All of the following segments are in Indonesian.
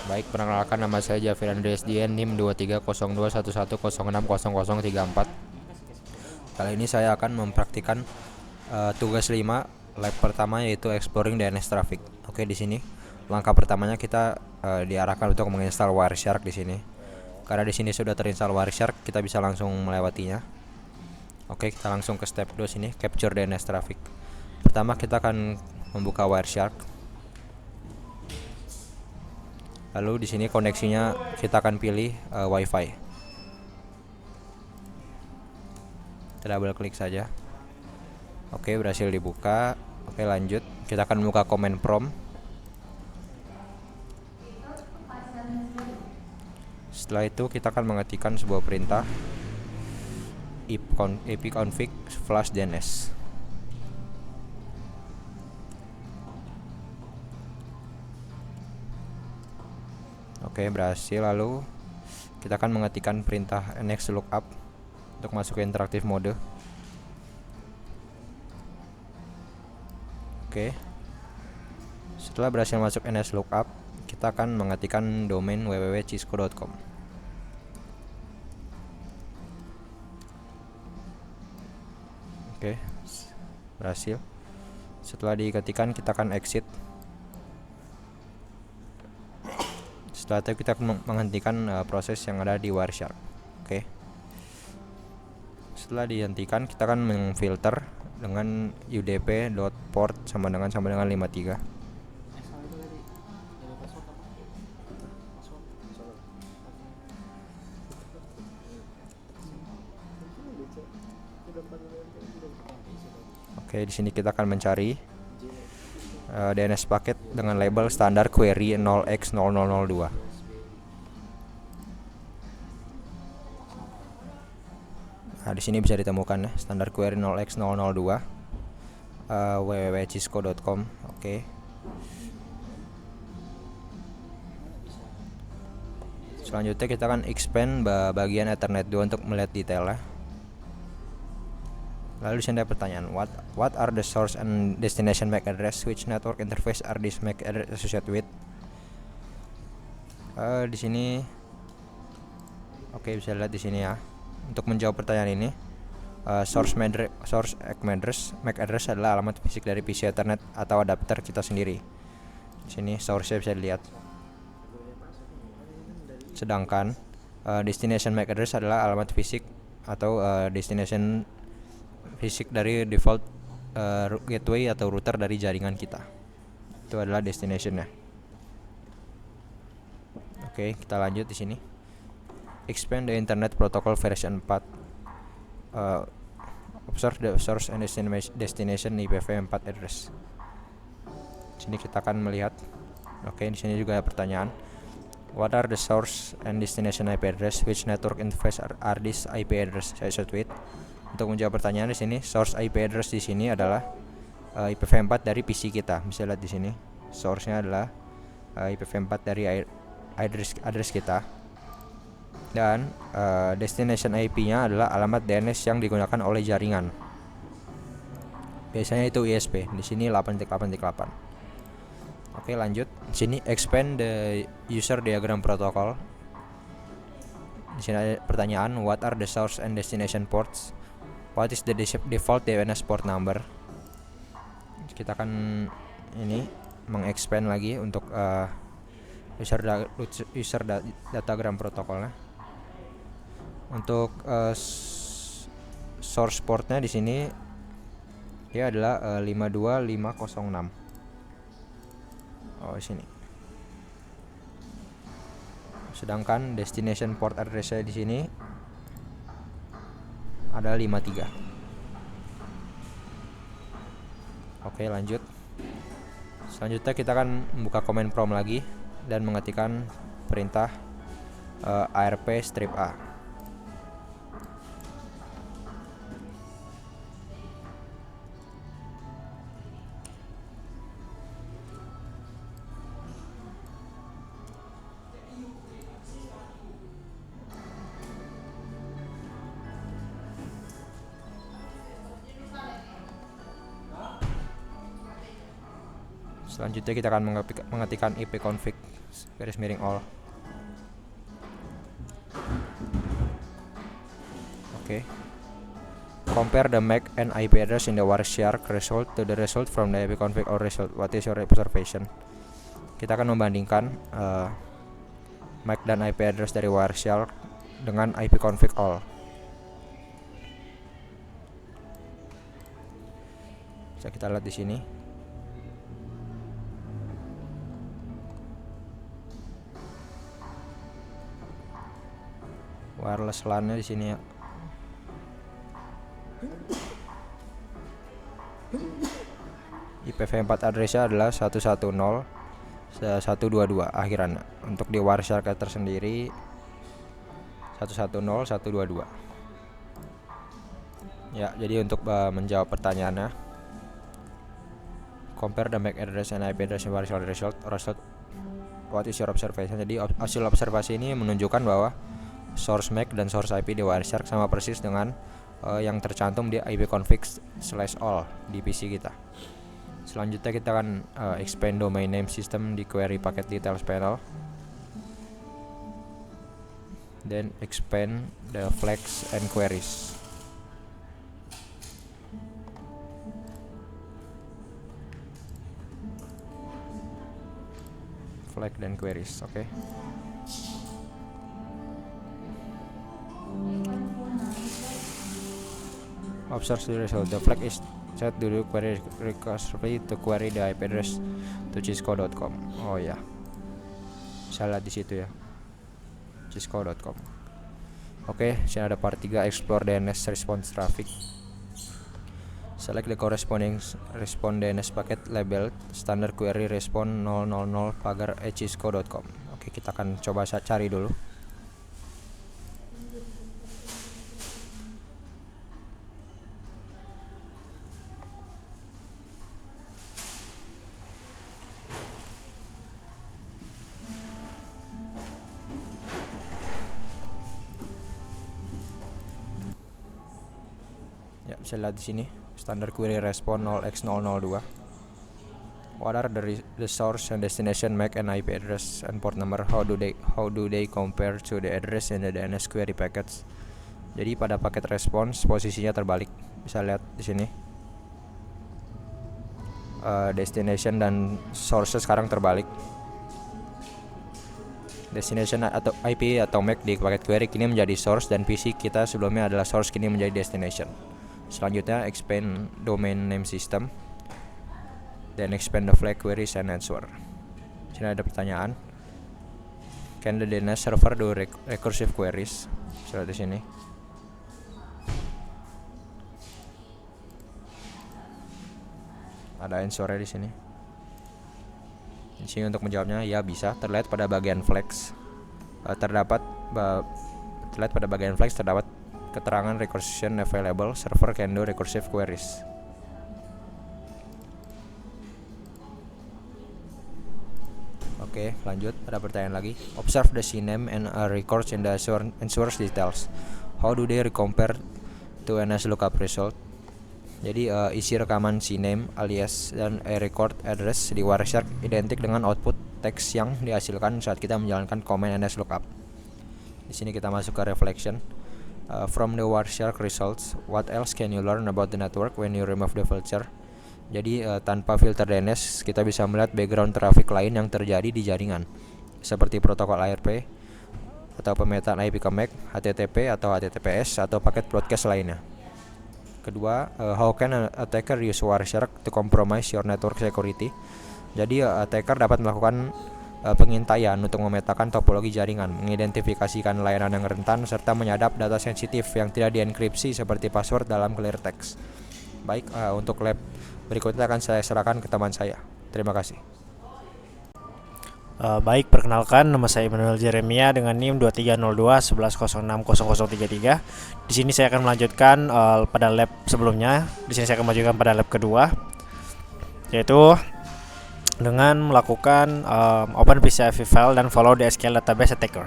Baik, perkenalkan nama saya Jafir Andri SDN NIM 23021100606034. Kali ini saya akan mempraktikkan tugas 5 lab pertama, yaitu exploring DNS traffic. Oke, di sini langkah pertamanya kita diarahkan untuk menginstal Wireshark di sini. Karena di sini sudah terinstall Wireshark, kita bisa langsung melewatinya. Oke, kita langsung ke step 2 sini, capture DNS traffic. Pertama kita akan membuka Wireshark. Lalu di sini koneksinya kita akan pilih WiFi. Kita double klik saja. Oke, berhasil dibuka. Oke, lanjut. Kita akan membuka command prompt. Setelah itu kita akan mengetikkan sebuah perintah ipconfig flash DNS. Oke, berhasil. Lalu kita akan mengetikkan perintah nxlookup untuk masuk ke interaktif mode. Oke. Setelah berhasil masuk nxlookup, kita akan mengetikkan domain www.cisco.com. Oke, berhasil. Setelah diketikkan, kita akan exit. Setelah itu kita menghentikan proses yang ada di Wireshark. Oke. Setelah dihentikan, kita akan memfilter dengan udp.port sama dengan 53. Oke, di sini kita akan mencari DNS paket dengan label standar query 0x0002. Nah, di sini bisa ditemukan ya, standar query 0x002 www.cisco.com. Oke. Selanjutnya kita akan expand bagian Ethernet 2 untuk melihat detailnya. Lalu di sini ada pertanyaan, what are the source and destination MAC address, which network interface are these MAC address associated with? Di sini, oke, bisa lihat di sini ya. Untuk menjawab pertanyaan ini, source MAC address adalah alamat fisik dari PC Ethernet atau adapter kita sendiri. Di sini source-nya bisa dilihat. Sedangkan destination MAC address adalah alamat fisik atau destination fisik dari default gateway atau router dari jaringan kita. Itu adalah destination-nya. Oke, kita lanjut di sini. Expand the Internet Protocol version 4. Observe the source and destination IPv4 address. Di sini kita akan melihat. Oke, di sini juga ada pertanyaan. What are the source and destination IP address? Which network interface are these IP address associated with? Untuk menjawab pertanyaan di sini, source IP address di sini adalah IPv4 dari PC kita. Bisa lihat di sini. Source-nya adalah IPv4 dari address kita. Dan destination IP-nya adalah alamat DNS yang digunakan oleh jaringan. Biasanya itu ISP. Di sini 8.8.8. Oke, lanjut. Di sini expand the user diagram protocol. Di sini ada pertanyaan, what are the source and destination ports? What is the default DNS port number? Kita akan mengexpand lagi untuk user datagram protokolnya. Untuk source portnya di sini dia adalah 52506. Di sini. Sedangkan destination port address-nya di sini ada 53. Oke, lanjut. Selanjutnya kita akan membuka command prompt lagi dan mengetikkan perintah arp strip a. Selanjutnya kita akan mengetikkan ipconfig garis miring all. Oke. Compare the MAC and IP address in the Wireshark result to the result from the ipconfig all result. What is your observation? Kita akan membandingkan MAC dan IP address dari Wireshark dengan ipconfig all. Bisa kita lihat di sini. Wireless LAN-nya di sini ya. IPv4 address-nya adalah 110.122 akhirannya. Untuk di Wireshark tersendiri 110.122. Ya, jadi untuk menjawab pertanyaannya, compare the MAC address and IP address in Wireshark result. What is your observation? Jadi hasil observasi ini menunjukkan bahwa source MAC dan source IP di Wireshark sama persis dengan yang tercantum di ipconfig/all di PC kita. Selanjutnya kita akan expand domain name system di query packet details panel. Then expand the flags and queries. Flag dan queries, oke. Observe the result. The flag is set to do query recursively to query the IP address to cisco.com. Oh ya, bisa lihat di situ ya, cisco.com. Oke, sini ada part 3, explore DNS response traffic. Select the corresponding response DNS packet labeled standard query response 000 pagar cisco.com. Oke, kita akan coba cari dulu. Ya, bisa lihat di sini standard query response 0x002. What are the source and destination MAC and IP address and port number? How do they compare to the address in the DNS query packets? Jadi pada paket response posisinya terbalik. Bisa lihat di sini. Destination dan source sekarang terbalik. Destination atau IP atau MAC di paket query kini menjadi source dan PC kita sebelumnya adalah source kini menjadi destination. Selanjutnya expand domain name system, then expand the flag queries and answer. Sini ada pertanyaan. Can the DNS server do recursive queries? Bisa lihat di sini. Ada answer-nya di sini. Di sini untuk menjawabnya ya bisa. Terlihat pada bagian flags terdapat keterangan recursion available, server can do recursive queries. Oke, lanjut. Ada pertanyaan lagi. Observe the CNAME and records in the answers details. How do they compare to NS lookup result? Jadi isi rekaman CNAME alias dan record address di Wireshark identik dengan output teks yang dihasilkan saat kita menjalankan command NS lookup. Di sini kita masuk ke reflection. From the Wireshark results, what else can you learn about the network when you remove the filter? Jadi tanpa filter DNS kita bisa melihat background traffic lain yang terjadi di jaringan, seperti protokol ARP atau pemetaan IP ke MAC, HTTP atau HTTPS atau paket broadcast lainnya. Kedua, how can an attacker use Wireshark to compromise your network security? Jadi attacker dapat melakukan pengintaian untuk memetakan topologi jaringan, mengidentifikasikan layanan yang rentan, serta menyadap data sensitif yang tidak dienkripsi seperti password dalam clear text. Baik, untuk lab berikutnya akan saya serahkan ke teman saya. Terima kasih. Baik, perkenalkan, nama saya Immanuel Jeremia dengan NIM 230211060033. Di sini saya akan melanjutkan pada lab sebelumnya. Di sini saya akan melanjutkan pada lab kedua, yaitu dengan melakukan open PCIe file dan follow the SQL database attacker.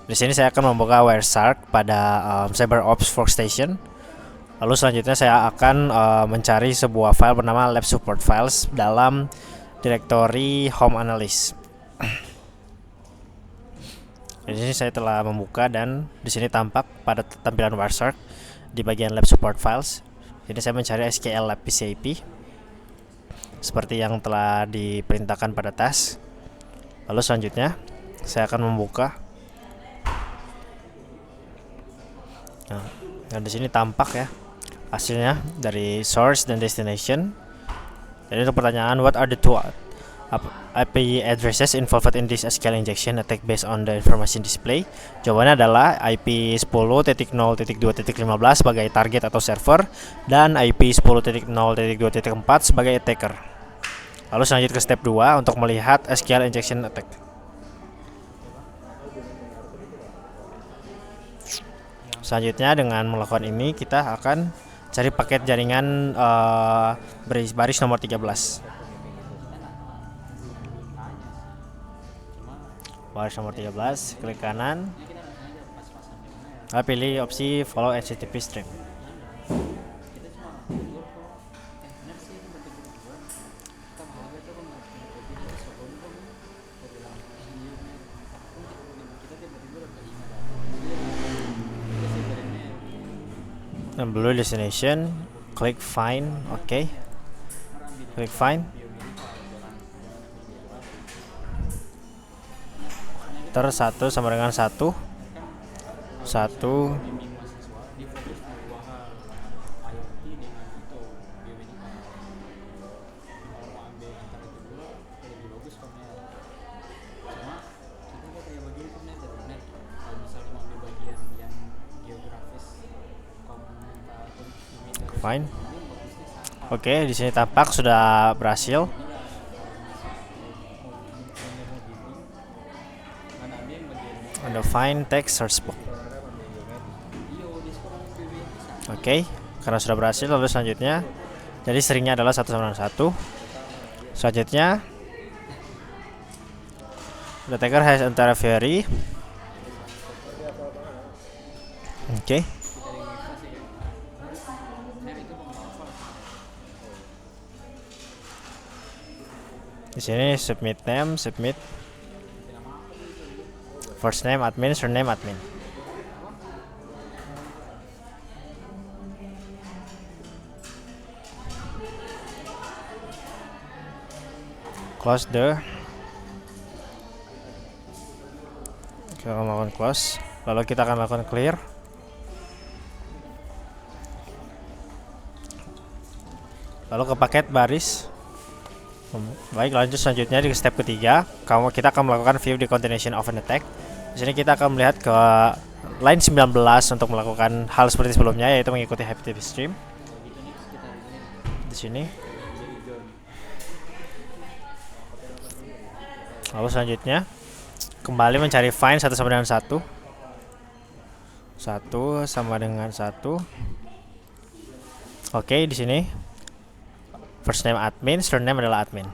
Di sini saya akan membuka Wireshark pada CyberOps workstation. Lalu selanjutnya saya akan mencari sebuah file bernama lab support files dalam directory home analyst. Di sini saya telah membuka dan di sini tampak pada tampilan Wireshark di bagian lab support files. Jadi saya mencari SQL lab PCIP seperti yang telah diperintahkan pada task. Lalu selanjutnya saya akan membuka. Nah, dan di sini tampak ya hasilnya dari source dan destination. Jadi untuk pertanyaan what are the two IP addresses involved in this SQL injection attack based on the information display? Jawabannya adalah IP 10.0.2.15 sebagai target atau server dan IP 10.0.2.4 sebagai attacker. Lalu selanjut ke step 2 untuk melihat SQL injection attack. Selanjutnya dengan melakukan ini kita akan cari paket jaringan baris nomor 13. Baris nomor 13, klik kanan, lalu pilih opsi follow HTTP stream. Dan blue destination, klik find, oke. Klik find. Terus 1 sama dengan 1 fine. Oke, di sini tampak sudah berhasil. Ada find text search box. Oke, karena sudah berhasil, lalu selanjutnya jadi seringnya adalah 1 sama dengan 1. Selanjutnya the attacker has entire vary. Oke. Di sini submit name, submit first name admin, surname admin. Close the. Kita akan melakukan close, lalu kita akan lakukan clear. Lalu ke paket baris. Baik, lanjut selanjutnya di step ketiga, kita akan melakukan view the continuation of an attack. Di sini kita akan melihat ke line 19 untuk melakukan hal seperti sebelumnya, yaitu mengikuti HTTP stream. Di sini. Lalu selanjutnya kembali mencari find 1 sama dengan 1. 1 sama dengan 1. Oke, di sini first name admin, surname adalah admin.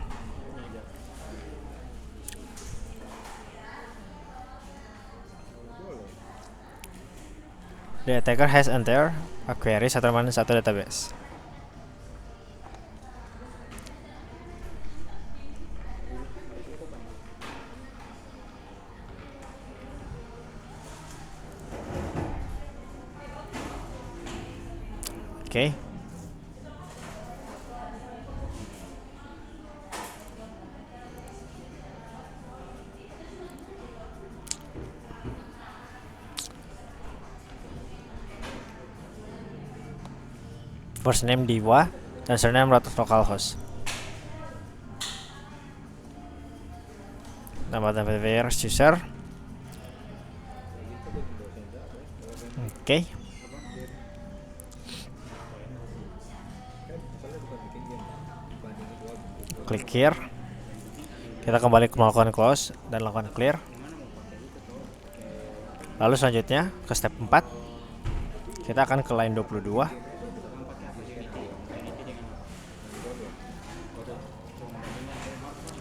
The attacker has entered a query 1 sama dengan 1 database. Oke. First name Diwa dan surname localhost. Nama tempat user. Oke. Klik here. Kita kembali melakukan close dan lakukan clear. Lalu selanjutnya ke step 4. Kita akan ke line 22.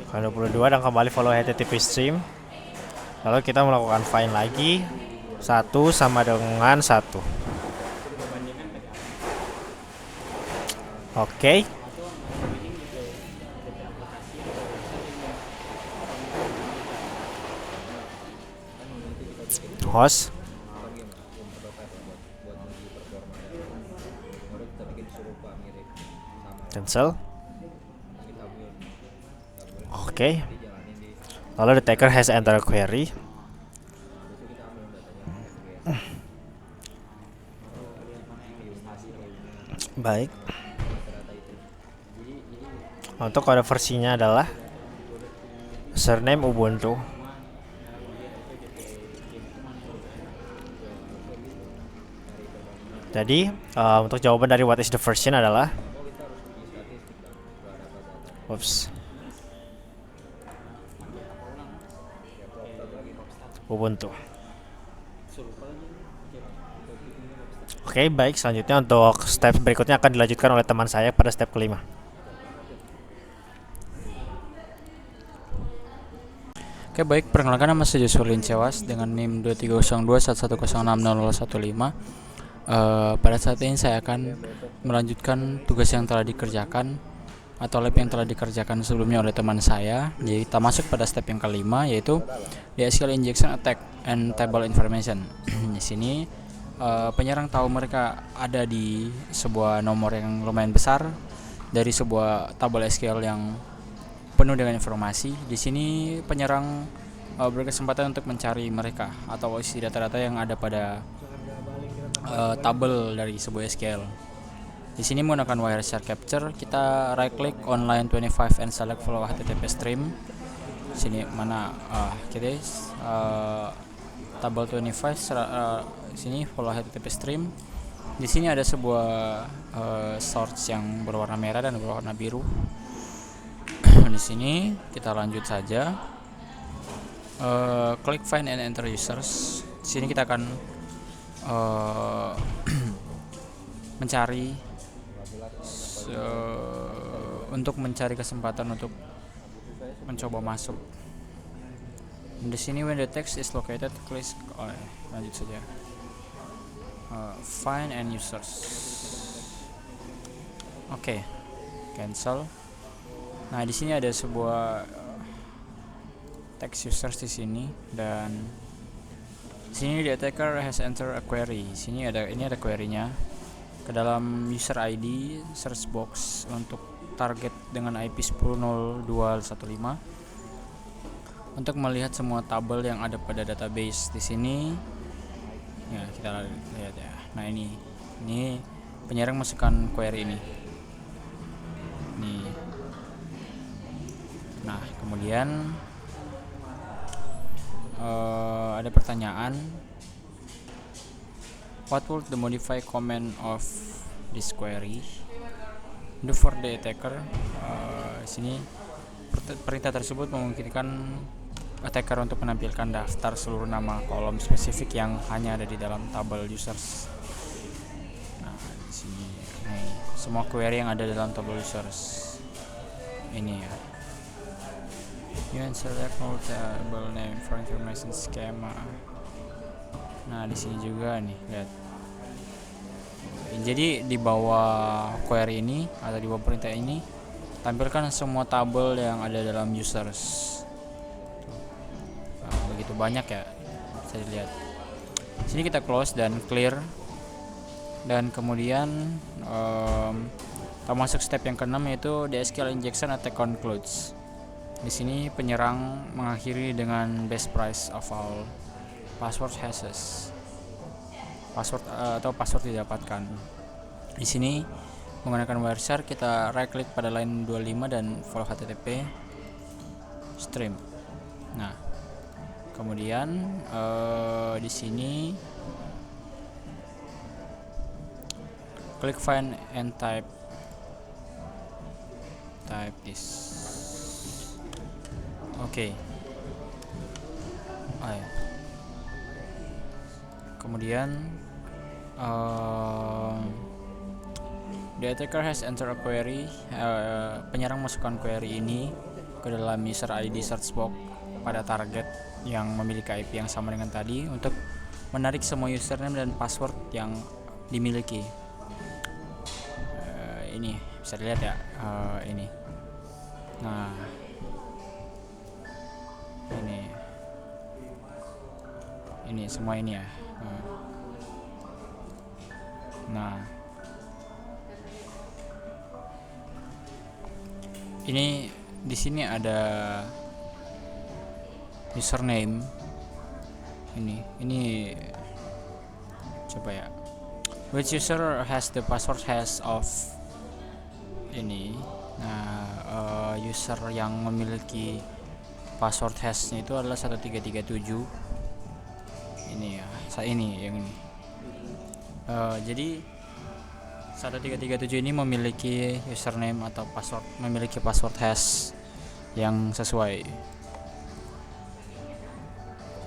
Line 22 dan kembali follow HTTP stream. Lalu kita melakukan find lagi 1 sama dengan 1. Oke. host, cancel. Oke. Lalu the attacker has entered a query. Baik. Untuk kode versinya adalah surname Ubuntu. Jadi untuk jawaban dari what is the version adalah Ubuntu. Oke, baik. Selanjutnya untuk step berikutnya akan dilanjutkan oleh teman saya pada step kelima. Oke, baik, perkenalkan nama saya Joshua Lincewas dengan NIM 230211060015. Pada saat ini saya akan melanjutkan tugas yang telah dikerjakan atau lab yang telah dikerjakan sebelumnya oleh teman saya. Jadi kita masuk pada step yang kelima, yaitu SQL injection attack and table information. Di sini penyerang tahu mereka ada di sebuah nomor yang lumayan besar dari sebuah tabel SQL yang penuh dengan informasi. Di sini penyerang berkesempatan untuk mencari mereka atau isi data-data yang ada pada tabel dari sebuah SQL. Di sini menggunakan Wireshark Capture, kita right click on line 25 and select follow HTTP stream. Sini mana kita tabel 25 sini follow HTTP stream. Di sini ada sebuah source yang berwarna merah dan berwarna biru. Di sini kita lanjut saja. Klik find and enter users. Di sini kita akan mencari untuk mencari kesempatan untuk mencoba masuk. Di sini when the text is located, klik lanjut saja. Find and users. Oke, cancel. Nah, di sini ada sebuah text users di sini, dan di sini the attacker has entered a query. Ini ada query-nya. Ke dalam user ID search box untuk target dengan IP 10.0215 untuk melihat semua tabel yang ada pada database. Di sini ya kita lihat ya. Nah, ini penyerang masukkan query ini. Nih. Nah, kemudian ada pertanyaan, what would the modify comment of this query do for the attacker? Sini perintah tersebut memungkinkan attacker untuk menampilkan daftar seluruh nama kolom spesifik yang hanya ada di dalam tabel users. Nah, di sini semua query yang ada dalam tabel users ini ya. You can select multiple name for information schema. Nah, di sini juga nih, lihat. Jadi di bawah query ini atau di bawah perintah ini tampilkan semua tabel yang ada dalam users. Nah, begitu banyak ya, bisa dilihat. Sini kita close dan clear. Dan kemudian kita masuk step yang keenam, yaitu the SQL injection attack concludes. Di sini penyerang mengakhiri dengan best price of all password hashes. Password didapatkan. Di sini menggunakan Wireshark, kita right click pada line 25 dan follow HTTP stream. Nah, kemudian di sini klik find and type this. Oke. Kemudian the attacker has entered a query. Penyerang masukkan query ini ke dalam user ID search box pada target yang memiliki IP yang sama dengan tadi untuk menarik semua username dan password yang dimiliki. Ini bisa dilihat ya, ini. Nah, ini semua ini ya. Nah, ini di sini ada username. Ini coba ya. Which user has the password hash of ini. Nah, user yang memiliki password hashnya itu adalah 1337. Ini ya, ini yang ini. Jadi 1337 ini memiliki username atau memiliki password hash yang sesuai.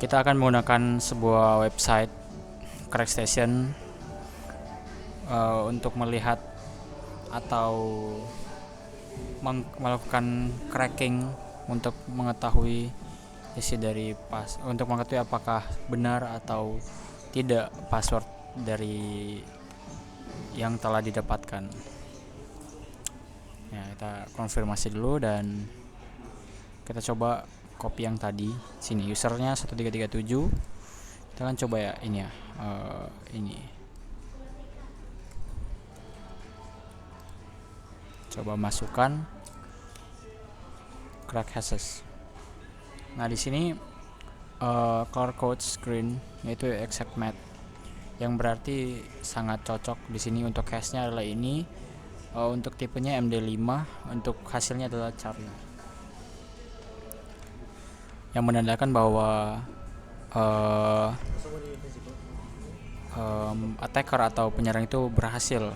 Kita akan menggunakan sebuah website CrackStation untuk melihat atau melakukan cracking untuk mengetahui isi dari untuk mengetahui apakah benar atau tidak password dari yang telah didapatkan. Ya, kita konfirmasi dulu dan kita coba copy yang tadi. Sini usernya 1337. Kita akan coba ya ini ya. Ini. Coba masukkan crack hashes. Nah, di sini color code screen yaitu exact match, yang berarti sangat cocok di sini. Untuk hash-nya adalah ini, untuk tipenya MD5, untuk hasilnya adalah Charlie, yang menandakan bahwa attacker atau penyerang itu berhasil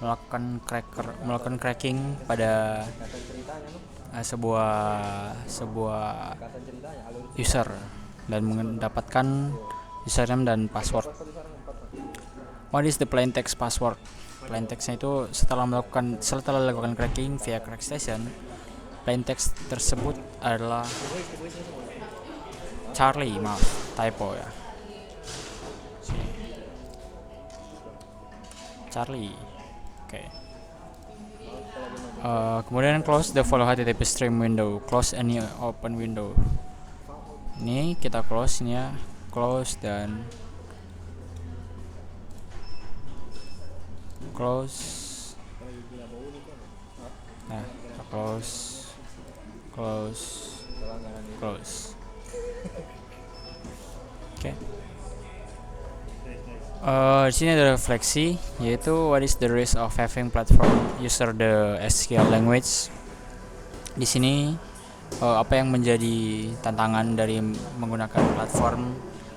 melakukan cracking pada sebuah user dan mendapatkan username dan password. What is the plain text password? Plain textnya itu setelah dilakukan cracking via CrackStation, plain text tersebut adalah Charlie, maaf, typo ya. Charlie. Oke. Kemudian close the follow HTTP stream window, close any open window. Ini kita close ini ya, close dan close. Nah, kita close. Oke. Di sini ada refleksi, yaitu what is the risk of having platform user the SQL language. Di sini apa yang menjadi tantangan dari menggunakan platform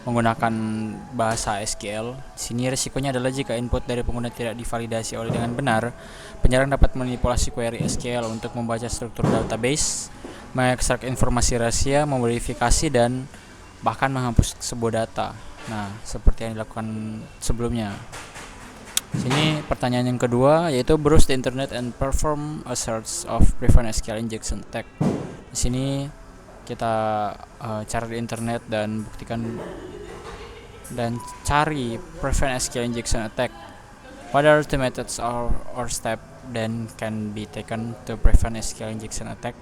menggunakan bahasa SQL. Di sini risikonya adalah jika input dari pengguna tidak divalidasi oleh dengan benar, penyerang dapat manipulasi query SQL untuk membaca struktur database, mengekstrak informasi rahasia, memodifikasi dan bahkan menghapus sebuah data. Nah, seperti yang dilakukan sebelumnya. Sini pertanyaan yang kedua, yaitu browse the internet and perform a search of prevent SQL injection attack. Di sini kita cari di internet dan cari prevent SQL injection attack. What are the methods or step then can be taken to prevent SQL injection attack?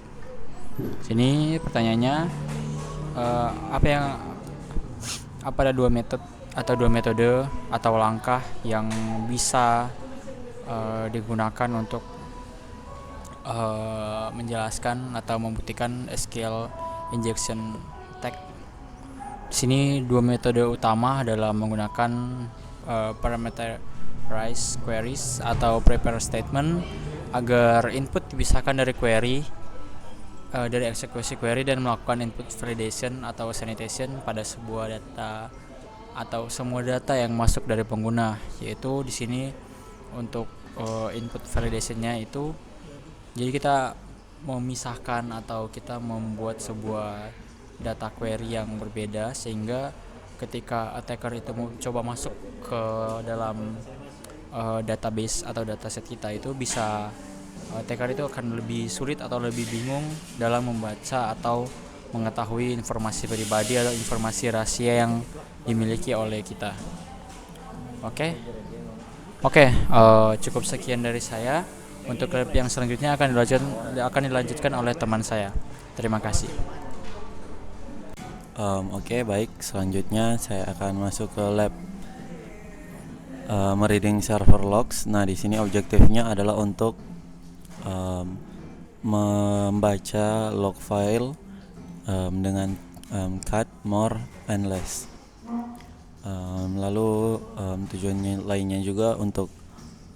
Sini pertanyaannya, apa ada dua metode atau langkah yang bisa digunakan untuk menjelaskan atau membuktikan SQL injection attack. Di sini dua metode utama adalah menggunakan parameterized queries atau prepare statement agar input dipisahkan dari query, dari eksekusi query, dan melakukan input validation atau sanitation pada sebuah data atau semua data yang masuk dari pengguna. Yaitu di sini untuk input validationnya itu, jadi kita memisahkan atau kita membuat sebuah data query yang berbeda, sehingga ketika attacker itu coba masuk ke dalam database atau dataset kita, itu bisa attacker itu akan lebih sulit atau lebih bingung dalam membaca atau mengetahui informasi pribadi atau informasi rahasia yang dimiliki oleh kita. Oke, cukup sekian dari saya. Untuk lab yang selanjutnya akan dilanjutkan oleh teman saya. Terima kasih. Oke, baik. Selanjutnya saya akan masuk ke lab mereading server logs. Nah, di sini objektifnya adalah untuk membaca log file dengan cut, more, and less. Lalu tujuannya lainnya juga untuk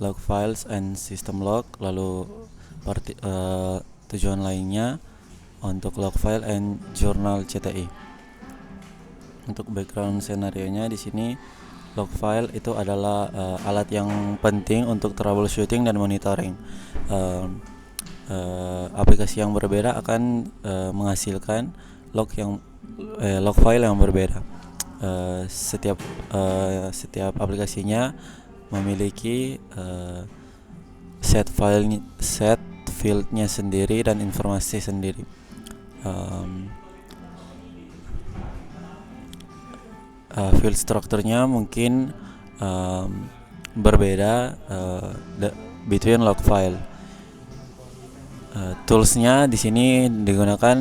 log files and system log. Lalu tujuan lainnya untuk log file and journal CTI. Untuk background scenario-nya di sini log file itu adalah alat yang penting untuk troubleshooting dan monitoring. Aplikasi yang berbeda akan menghasilkan log file yang berbeda. Setiap aplikasinya memiliki set fieldnya sendiri dan informasi sendiri. Field strukturnya mungkin berbeda between log file. Toolsnya di sini digunakan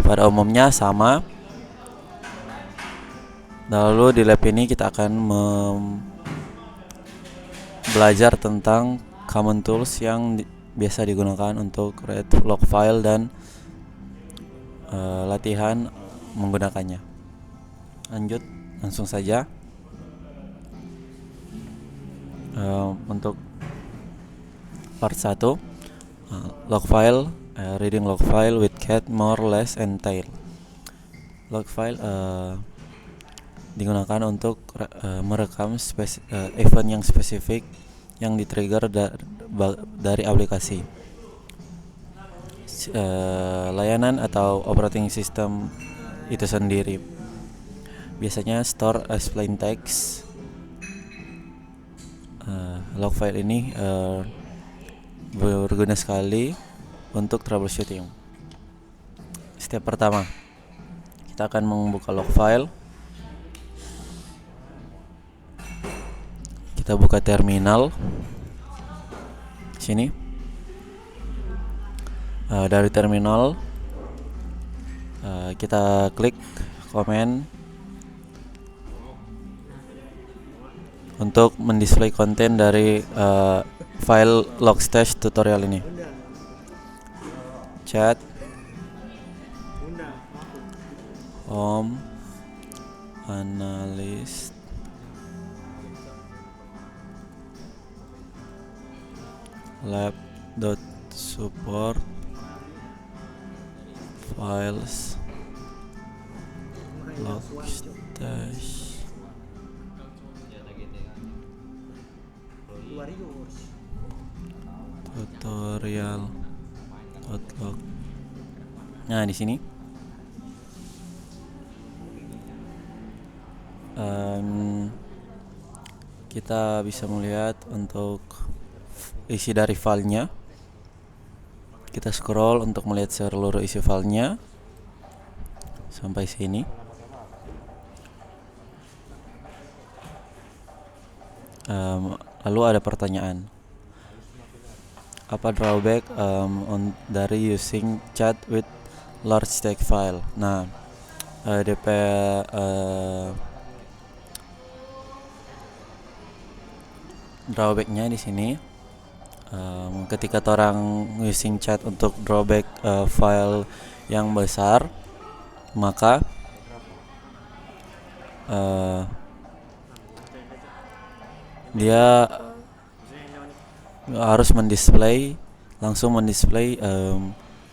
pada umumnya sama. Lalu di lab ini kita akan belajar tentang common tools yang biasa digunakan untuk read log file dan latihan menggunakannya. Lanjut langsung saja. Untuk part 1, log file, reading log file with cat, more, less, and tail. Log file digunakan untuk merekam event yang spesifik yang di-trigger dari aplikasi, layanan atau operating system itu sendiri. Biasanya store as plain text. Log file ini berguna sekali untuk troubleshooting. Step pertama, kita akan membuka log file. Kita buka terminal sini. Dari terminal kita klik command untuk mendisplay konten dari file logstash tutorial ini. Chat, home, analyst, lab.support, files, logstash, tutorial.log. Nah, di sini kita bisa melihat untuk isi dari filenya. Kita scroll untuk melihat seluruh isi filenya sampai sini. Lalu ada pertanyaan, apa drawback dari using chat with large text file? Nah, drawbacknya di sini, ketika orang using chat untuk drawback file yang besar, maka dia harus langsung mendisplay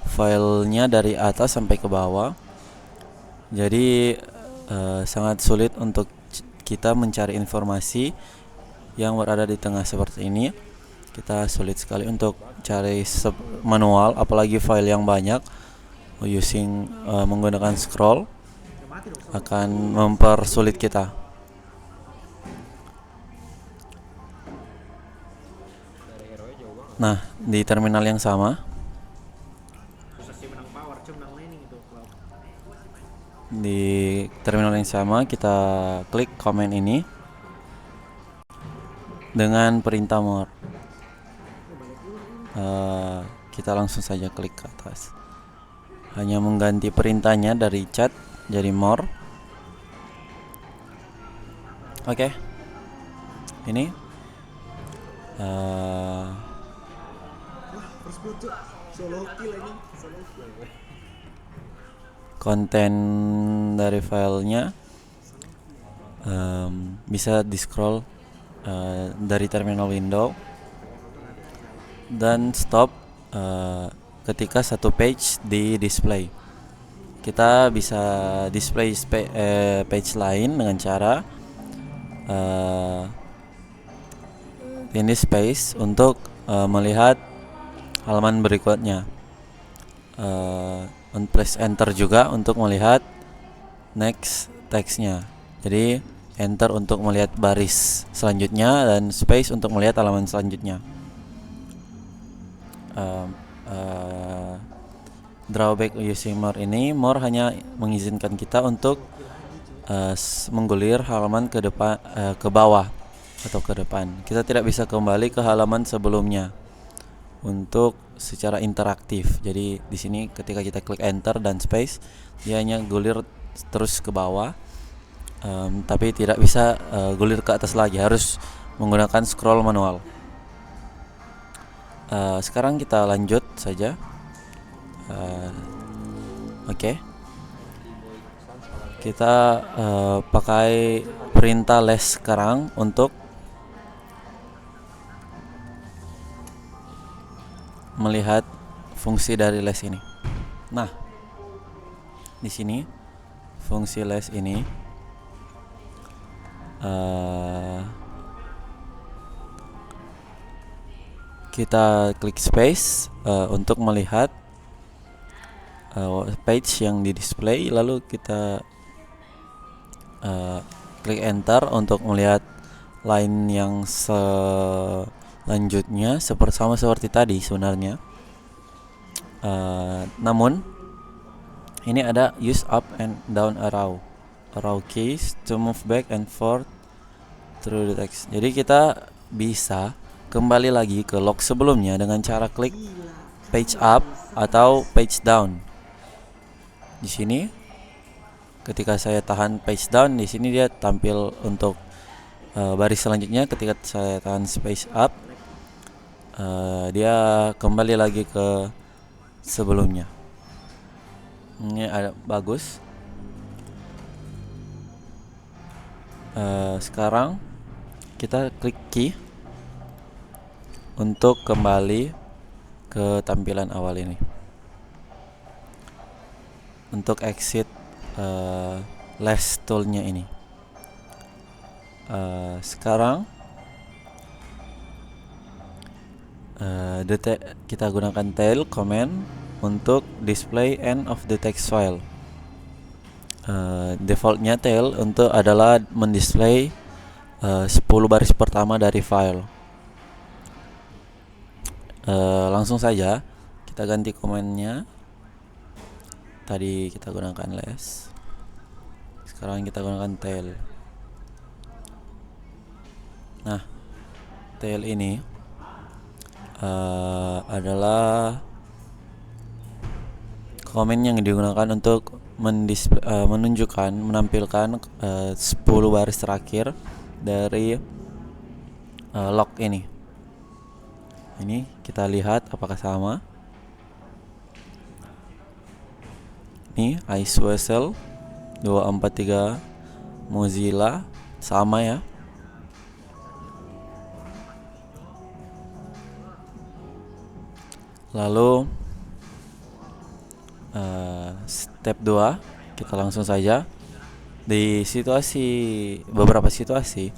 filenya dari atas sampai ke bawah. Jadi sangat sulit untuk kita mencari informasi yang berada di tengah seperti ini. Kita sulit sekali untuk cari manual, apalagi file yang banyak. Menggunakan scroll akan mempersulit kita. Nah, di terminal yang sama, kita klik command ini dengan perintah more. Kita langsung saja klik ke atas. hanya mengganti perintahnya dari chat jadi more. Oke. Ini konten dari filenya bisa di scroll dari terminal window dan stop ketika satu page di display. Kita bisa display page lain dengan cara ini space untuk melihat halaman berikutnya. Press enter juga untuk melihat next text-nya. Jadi enter untuk melihat baris selanjutnya dan space untuk melihat halaman selanjutnya. Drawback using more ini, more hanya mengizinkan kita untuk menggulir halaman ke depan, ke bawah atau ke depan. Kita tidak bisa kembali ke halaman sebelumnya untuk secara interaktif. Jadi di sini ketika kita klik enter dan space, dia hanya gulir terus ke bawah, tapi tidak bisa gulir ke atas lagi, harus menggunakan scroll manual. Sekarang kita lanjut saja. Oke. Kita pakai perintah less sekarang untuk melihat fungsi dari less ini. Nah, di sini fungsi less ini kita klik space untuk melihat page yang di display, lalu kita klik enter untuk melihat line yang selanjutnya sama seperti tadi sebenarnya. Namun ini ada use up and down arrow keys to move back and forth through the text. Jadi kita bisa kembali lagi ke log sebelumnya dengan cara klik page up atau page down. Di sini ketika saya tahan page down, di sini dia tampil untuk baris selanjutnya. Ketika saya tahan space up, dia kembali lagi ke sebelumnya. Ini ada bagus. Sekarang kita klik key untuk kembali ke tampilan awal ini. Untuk exit less toolnya ini. Sekarang kita gunakan tail command untuk display end of the text file. Defaultnya tail untuk adalah mendisplay 10 baris pertama dari file. Langsung saja kita ganti komennya. Tadi kita gunakan less, sekarang kita gunakan tail. Nah, tail ini adalah komen yang digunakan untuk menampilkan 10 baris terakhir dari log ini. Ini kita lihat apakah sama. Ini ISOSL 243 Mozilla sama ya. Lalu step 2 kita langsung saja di beberapa situasi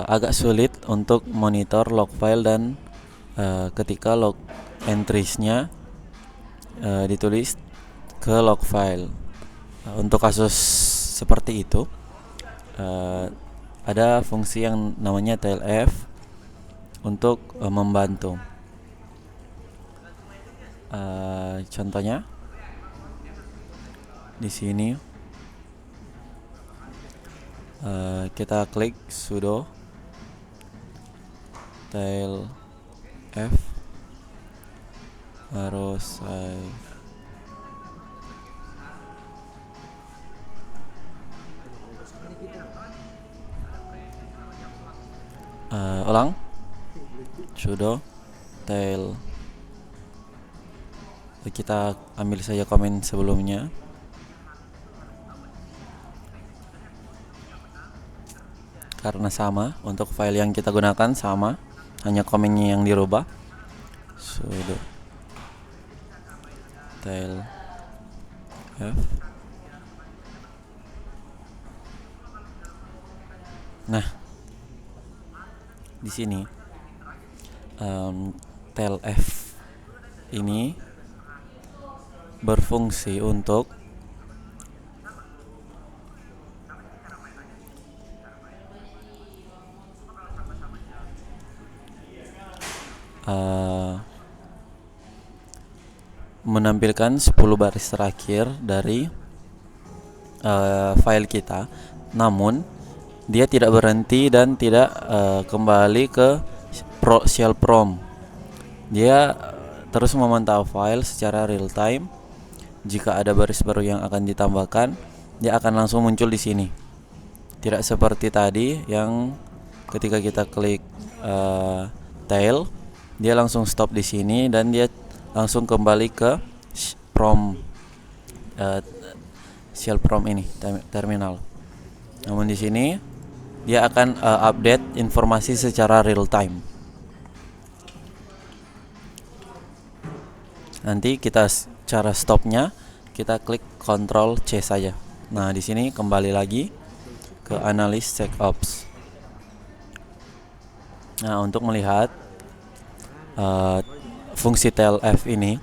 agak sulit untuk monitor log file dan ketika log entries-nya ditulis ke log file. Untuk kasus seperti itu ada fungsi yang namanya tailf untuk membantu. Contohnya di sini kita klik sudo tail F baru save. Ulang, sudo tail. Kita ambil saja komen sebelumnya. Karena sama, untuk file yang kita gunakan sama, hanya komennya yang dirubah. Sudo tail F. Nah, di sini tail F ini berfungsi untuk menampilkan 10 baris terakhir dari file kita, namun dia tidak berhenti dan tidak kembali ke shell prom. Dia terus memantau file secara real time. Jika ada baris baru yang akan ditambahkan, dia akan langsung muncul di sini. Tidak seperti tadi yang ketika kita klik tail, dia langsung stop di sini dan dia langsung kembali ke prom shell prom ini, terminal. Namun di sini dia akan update informasi secara real time. Nanti kita cara stopnya kita klik Ctrl C saja. Nah, di sini kembali lagi ke analysis check ops. Nah, untuk melihat fungsi TLF ini,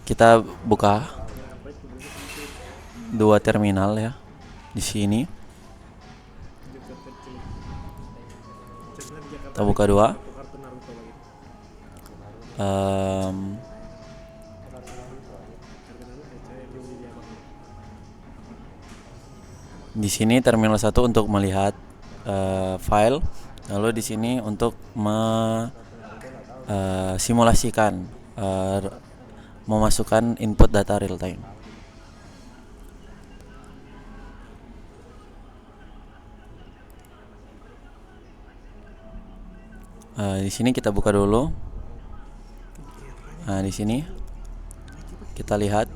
kita buka dua terminal ya di sini. Kita buka dua. Di sini terminal 1 untuk melihat file, lalu di sini untuk simulasikan memasukkan input data real time. Di sini kita buka dulu. Nah, di sini kita lihat,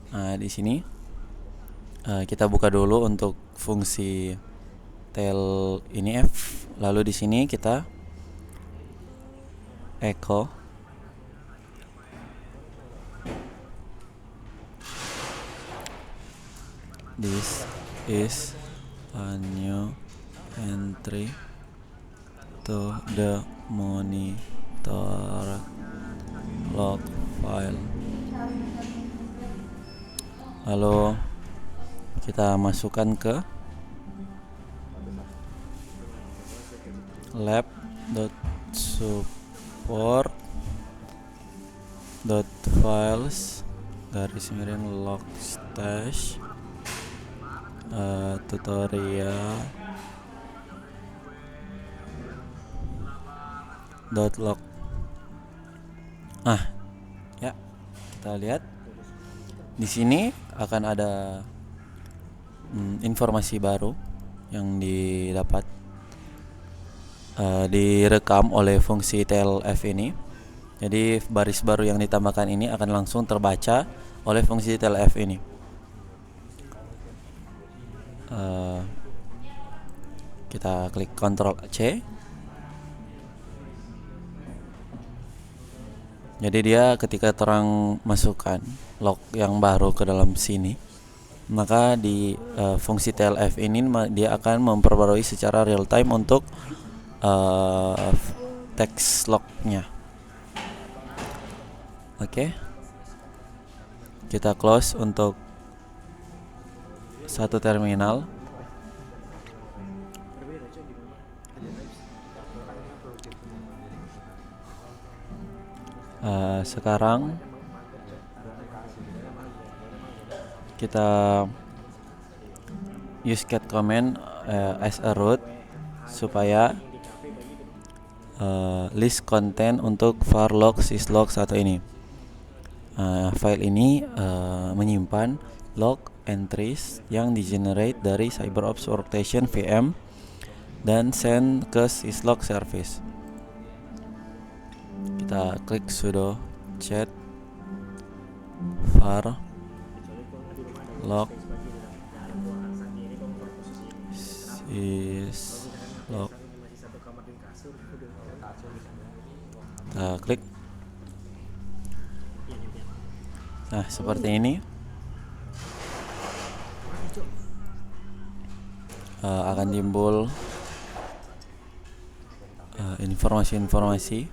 Nah, di sini kita buka dulu untuk fungsi tail ini F. Lalu di sini kita echo this is a new entry to the monitor log file. Lalu kita masukkan ke lab.support.files _logstash tutorial .log. Ya, kita lihat di sini akan ada informasi baru yang didapat direkam oleh fungsi TLF ini. Jadi baris baru yang ditambahkan ini akan langsung terbaca oleh fungsi TLF ini. Kita klik Ctrl C. Jadi dia ketika terang masukkan log yang baru ke dalam sini, maka di fungsi TLF ini dia akan memperbarui secara real time untuk text lognya. Oke. Kita close untuk satu terminal. Sekarang kita use cat command as a root supaya list content untuk var log syslog 1 ini. File ini menyimpan log entries yang di-generate dari CyberOps Workstation VM dan send ke syslog service. Kita klik sudo chat var log syslog. Kita klik. Nah, seperti ini. Akan timbul informasi-informasi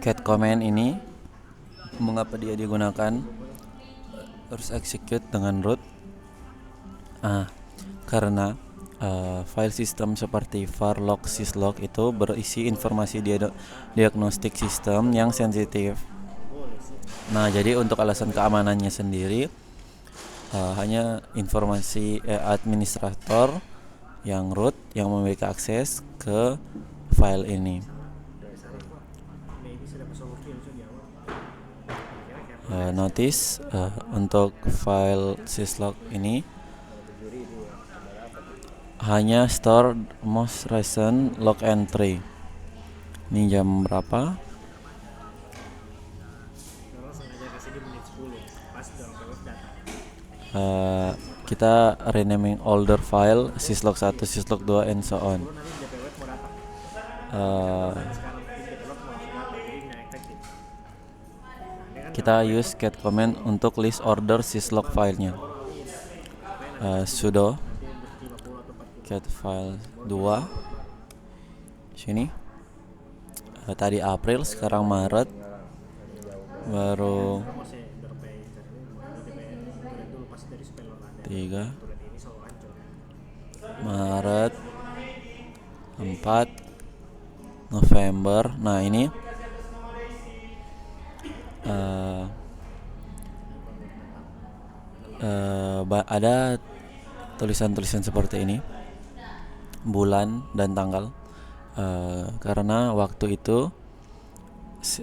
get command ini mengapa dia digunakan, terus execute dengan root. Karena file sistem seperti var log syslog itu berisi informasi diagnostik sistem yang sensitif. Nah, jadi untuk alasan keamanannya sendiri hanya informasi administrator yang root yang memiliki akses ke file ini. Notice untuk file syslog ini hanya store most recent log entry. Ini jam berapa? Kita renaming older file syslog 1, syslog 2 and so on. Kita use get command untuk list order syslog filenya. Sudo get file 2 sini. Tadi April, sekarang Maret, baru 3 Maret 4 November. Nah, ini ada tulisan-tulisan seperti ini, bulan dan tanggal, karena waktu itu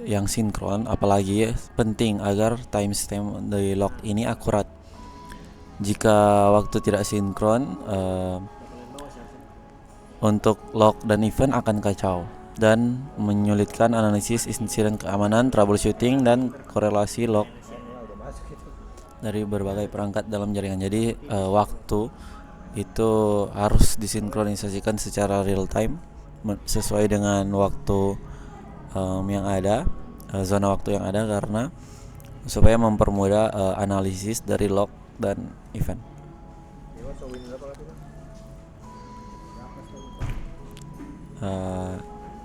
yang sinkron, apalagi penting agar timestamp dari log ini akurat. Jika waktu tidak sinkron, untuk log dan event akan kacau dan menyulitkan analisis insiden keamanan, troubleshooting, dan korelasi log dari berbagai perangkat dalam jaringan. Jadi waktu itu harus disinkronisasikan secara real time sesuai dengan waktu yang ada, zona waktu yang ada, karena supaya mempermudah analisis dari log dan event.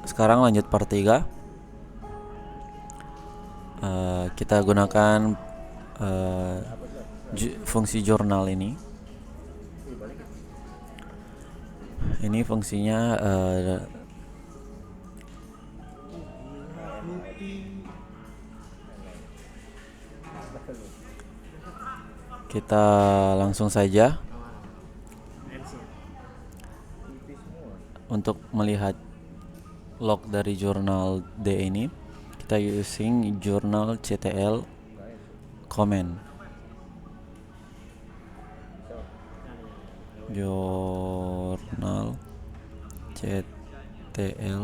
Sekarang lanjut part 3. Kita gunakan fungsi jurnal ini. Ini fungsinya kita langsung saja untuk melihat log dari jurnal D ini. Kita using jurnal ctl command. Jurnal ctl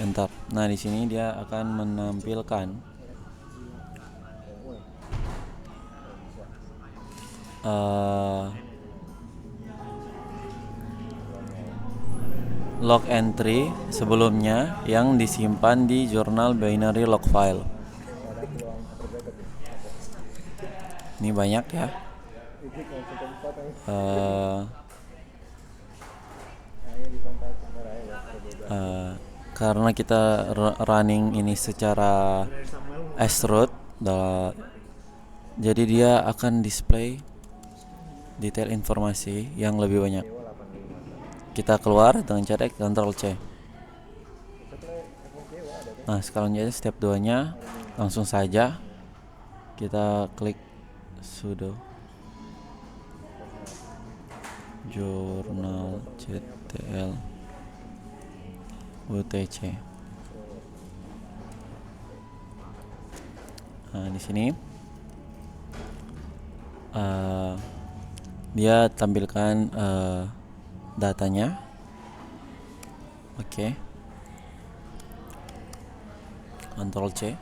enter. Nah, di sini dia akan menampilkan log entry sebelumnya yang disimpan di jurnal binary log file. Ini banyak ya. Karena kita running ini secara as root, jadi dia akan display detail informasi yang lebih banyak. Kita keluar dengan cara Ctrl C. Nah, sekarang jadi step 2 nya langsung saja kita klik sudo jurnal CTL UTC. Nah, di sini dia tampilkan datanya. Oke. Ctrl C.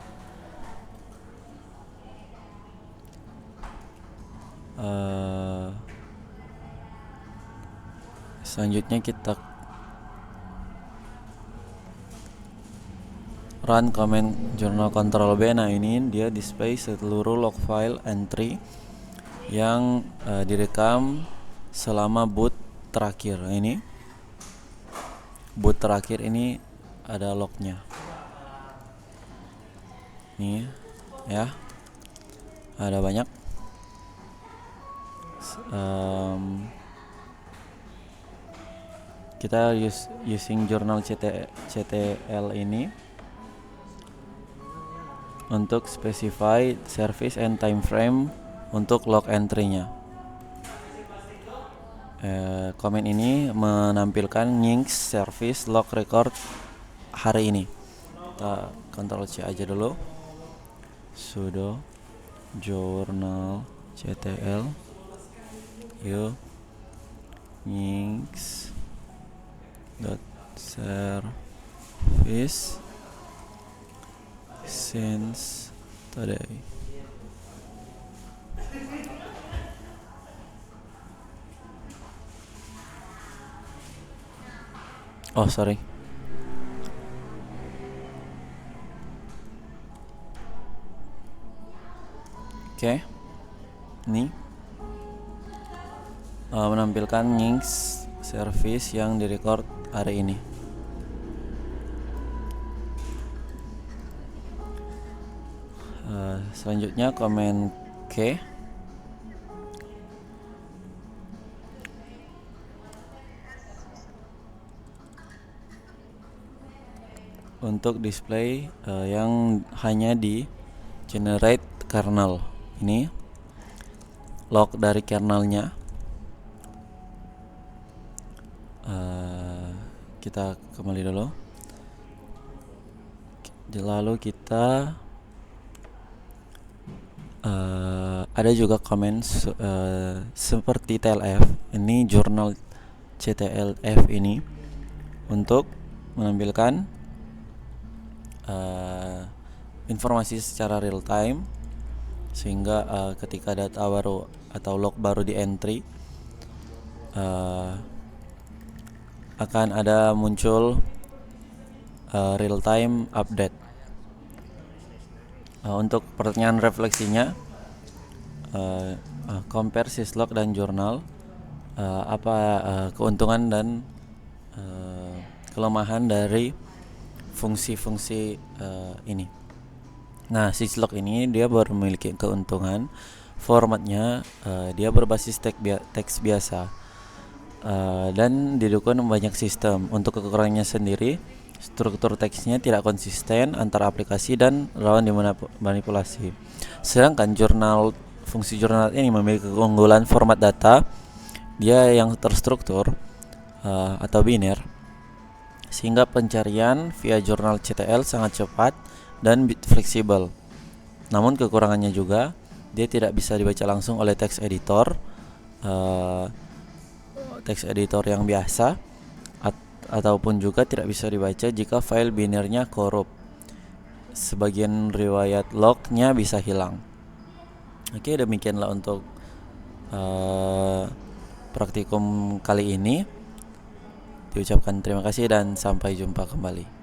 Selanjutnya kita run command journal Ctrl B. Nah, ini dia display seluruh log file entry yang direkam selama boot terakhir. Nah, ini boot terakhir ini ada lognya. Nih ya, ada banyak. Kita using journal CTL ini untuk specify service and time frame untuk log entry-nya. Komen ini menampilkan Nginx service log record hari ini. Kita Ctrl C aja dulu. Sudo journal CTL Nginx service since today. Oh, sorry. Oke. Ini menampilkan Nginx service yang direcord hari ini. Selanjutnya komen K. Untuk display yang hanya di generate kernel. Ini log dari kernelnya. Kita kembali dulu. Lalu kita ada juga komen seperti TLF. Ini jurnal CTLF ini untuk menampilkan informasi secara real time, sehingga ketika data baru atau log baru di entry akan ada muncul real time update. Untuk pertanyaan refleksinya, compare syslog dan jurnal, apa keuntungan dan kelemahan dari fungsi-fungsi ini. Nah, syslog ini dia baru memiliki keuntungan formatnya dia berbasis teks biasa dan didukung banyak sistem. Untuk kekurangannya sendiri, struktur teksnya tidak konsisten antar aplikasi dan rawan dimanipulasi. Sedangkan fungsi jurnal ini memiliki keunggulan format data dia yang terstruktur atau biner, sehingga pencarian via jurnal CTL sangat cepat dan fleksibel. Namun kekurangannya juga, dia tidak bisa dibaca langsung oleh text editor yang biasa, ataupun juga tidak bisa dibaca jika file binernya korup. Sebagian riwayat lognya bisa hilang. Oke, demikianlah untuk praktikum kali ini. Diucapkan terima kasih dan sampai jumpa kembali.